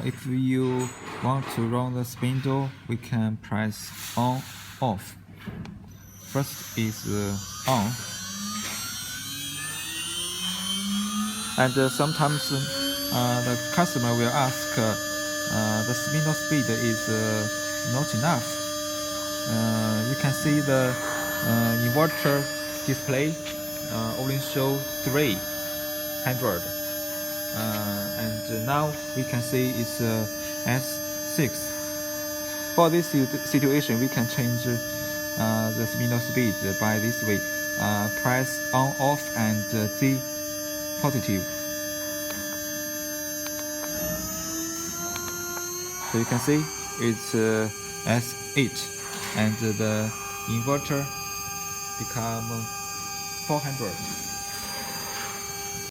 If you want to run the spindle, we can press on, off. First is on, and sometimes the customer will ask the spindle speed is not enough. You can see the inverter display only show 300. And now we can see it's S6. For this situation, we can change the spindle speed by this way. Press on, off, and Z positive. So you can see it's S8, and the inverter become 400.